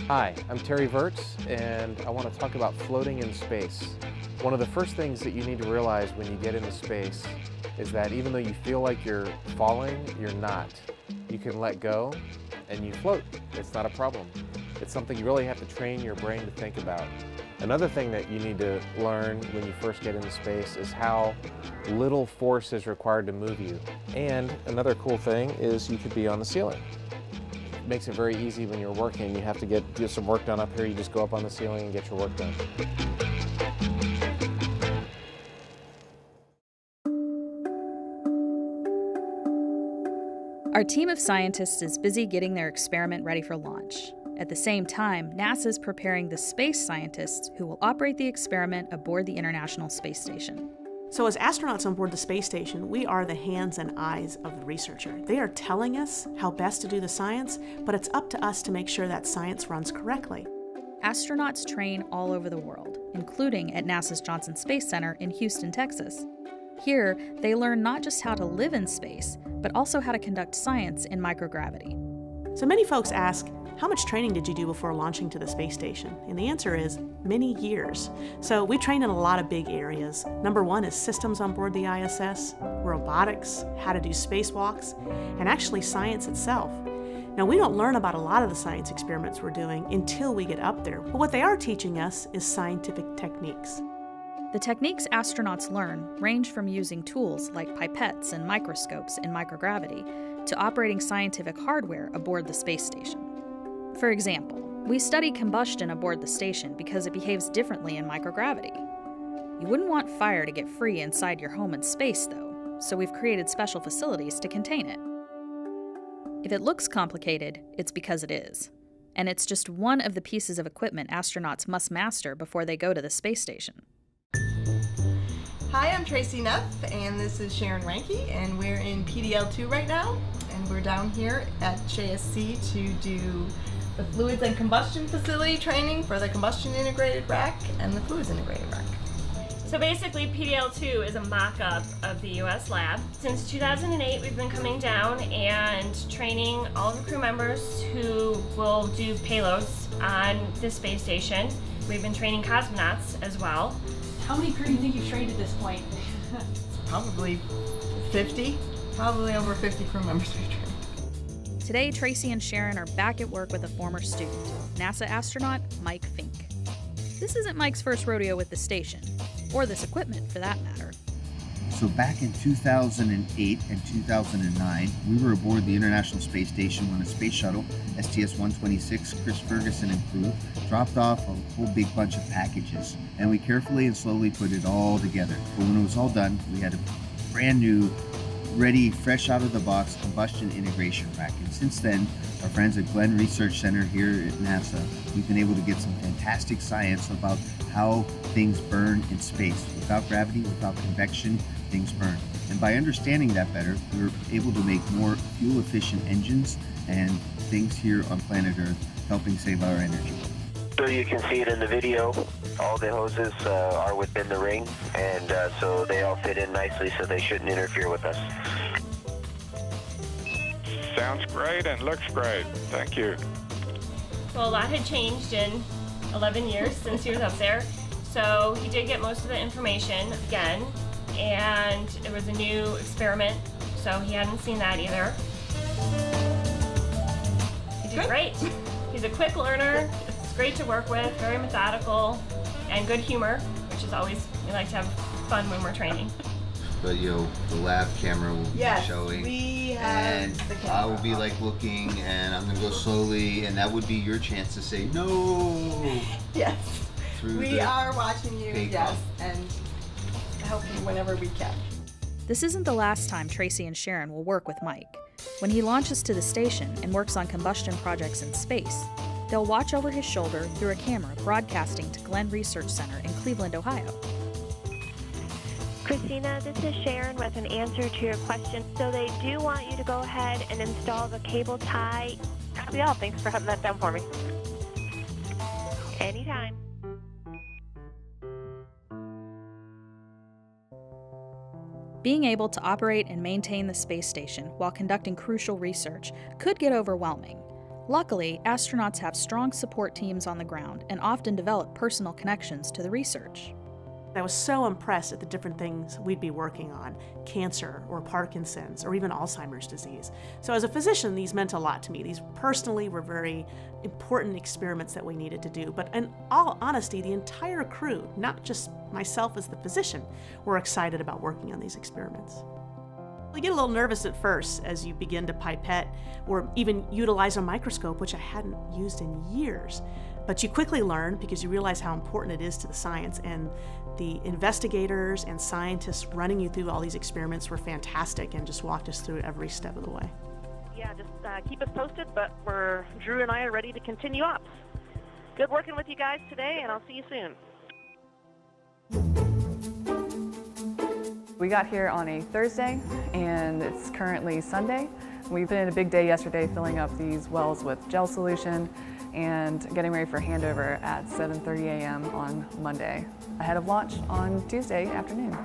Hi, I'm Terry Virts, and I want to talk about floating in space. One of the first things that you need to realize when you get into space is that even though you feel like you're falling, you're not. You can let go and you float. It's not a problem. It's something you really have to train your brain to think about. Another thing that you need to learn when you first get into space is how little force is required to move you. And another cool thing is you could be on the ceiling. Makes it very easy when you're working. You have to do some work done up here. You just go up on the ceiling and get your work done. Our team of scientists is busy getting their experiment ready for launch. At the same time, NASA is preparing the space scientists who will operate the experiment aboard the International Space Station. So as astronauts on board the space station, we are the hands and eyes of the researcher. They are telling us how best to do the science, but it's up to us to make sure that science runs correctly. Astronauts train all over the world, including at NASA's Johnson Space Center in Houston, Texas. Here, they learn not just how to live in space, but also how to conduct science in microgravity. So many folks ask, how much training did you do before launching to the space station? And the answer is many years. So we train in a lot of big areas. Number one is systems on board the ISS, robotics, how to do spacewalks, and actually science itself. Now, we don't learn about a lot of the science experiments we're doing until we get up there, but what they are teaching us is scientific techniques. The techniques astronauts learn range from using tools like pipettes and microscopes in microgravity to operating scientific hardware aboard the space station. For example, we study combustion aboard the station because it behaves differently in microgravity. You wouldn't want fire to get free inside your home in space, though, so we've created special facilities to contain it. If it looks complicated, it's because it is. And it's just one of the pieces of equipment astronauts must master before they go to the space station. Hi, I'm Tracy Neff, and this is Sharon Ranke, and we're in PDL2 right now, and we're down here at JSC to do the fluids and combustion facility training for the combustion integrated rack and the fluids integrated rack. So basically, PDL2 is a mock-up of the US lab. Since 2008, we've been coming down and training all of the crew members who will do payloads on the space station. We've been training cosmonauts as well. How many crew do you think you've trained at this point? Probably 50, probably over 50 crew members we've trained. Today, Tracy and Sharon are back at work with a former student, NASA astronaut Mike Fincke. This isn't Mike's first rodeo with the station, or this equipment for that matter. So back in 2008 and 2009, we were aboard the International Space Station when a space shuttle, STS-126, Chris Ferguson and crew, dropped off a whole big bunch of packages. And we carefully and slowly put it all together. But when it was all done, we had a brand new, ready, fresh out of the box combustion integration rack. And since then, our friends at Glenn Research Center here at NASA, we've been able to get some fantastic science about how things burn in space. Without gravity, without convection, things burn. And by understanding that better, we're able to make more fuel-efficient engines and things here on planet Earth, helping save our energy. So you can see it in the video. All the hoses are within the ring, and so they all fit in nicely, so they shouldn't interfere with us. Sounds great and looks great. Thank you. Well, a lot had changed in 11 years since he was up there. So he did get most of the information again, and it was a new experiment, so he hadn't seen that either. He did great. He's a quick learner. It's great to work with, very methodical, and good humor, which is always, we like to have fun when we're training. But the lab camera will be showing, we have and the camera. I will be like looking, and I'm gonna go slowly, and that would be your chance to say no. Yes, Through we are watching you, big yes, bump. and help you whenever we can. This isn't the last time Tracy and Sharon will work with Mike. When he launches to the station and works on combustion projects in space, they'll watch over his shoulder through a camera broadcasting to Glenn Research Center in Cleveland, Ohio. Christina, this is Sharon with an answer to your question. So they do want you to go ahead and install the cable tie. Copy all. Thanks for having that done for me. Anytime. Being able to operate and maintain the space station while conducting crucial research could get overwhelming. Luckily, astronauts have strong support teams on the ground and often develop personal connections to the research. I was so impressed at the different things we'd be working on, cancer or Parkinson's or even Alzheimer's disease. So as a physician, these meant a lot to me. These personally were very important experiments that we needed to do. But in all honesty, the entire crew, not just myself as the physician, were excited about working on these experiments. You get a little nervous at first as you begin to pipette or even utilize a microscope, which I hadn't used in years. But you quickly learn because you realize how important it is to the science, and the investigators and scientists running you through all these experiments were fantastic and just walked us through every step of the way. Yeah, just keep us posted, but Drew and I are ready to continue up. Good working with you guys today, and I'll see you soon. We got here on a Thursday, and it's currently Sunday. We put in a big day yesterday filling up these wells with gel solution and getting ready for handover at 7:30 a.m. on Monday, ahead of launch on Tuesday afternoon.